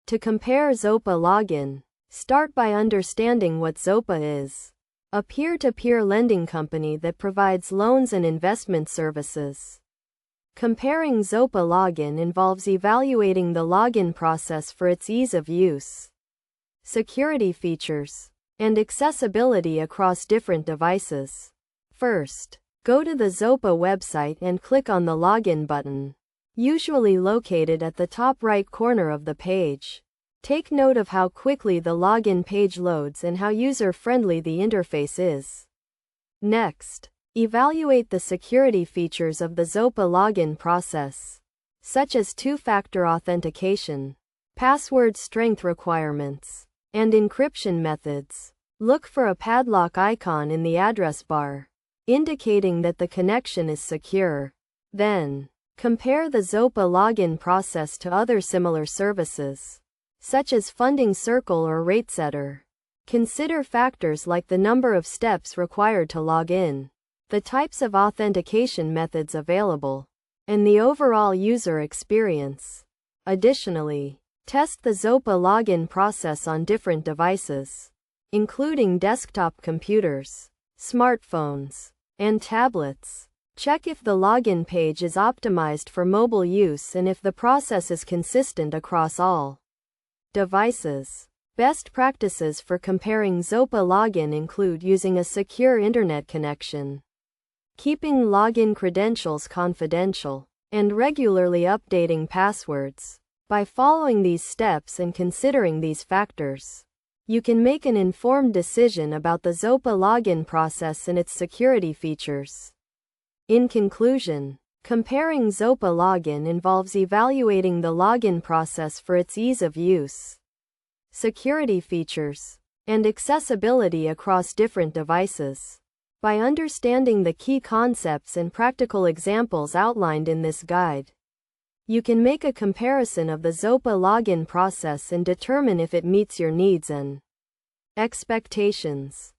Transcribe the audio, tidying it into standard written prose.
To compare Zopa login, start by understanding what Zopa is. A peer-to-peer lending company that provides loans and investment services. Comparing Zopa login involves evaluating the login process for its ease of use, security features, and accessibility across different devices. First, go to the Zopa website and click on the Login button, usually located at the top right corner of the page. Take note of how quickly the login page loads and how user-friendly the interface is. Next, evaluate the security features of the Zopa login process, such as two-factor authentication, password strength requirements, and encryption methods. Look for a padlock icon in the address bar, indicating that the connection is secure. Then, compare the Zopa login process to other similar services, such as Funding Circle or RateSetter. Consider factors like the number of steps required to log in, the types of authentication methods available, and the overall user experience. Additionally, test the Zopa login process on different devices, including desktop computers, smartphones, and tablets. Check if the login page is optimized for mobile use and if the process is consistent across all devices. Best practices for comparing Zopa login include using a secure internet connection, keeping login credentials confidential, and regularly updating passwords. By following these steps and considering these factors, you can make an informed decision about the Zopa login process and its security features. In conclusion, comparing Zopa login involves evaluating the login process for its ease of use, security features, and accessibility across different devices. By understanding the key concepts and practical examples outlined in this guide, you can make a comparison of the Zopa login process and determine if it meets your needs and expectations.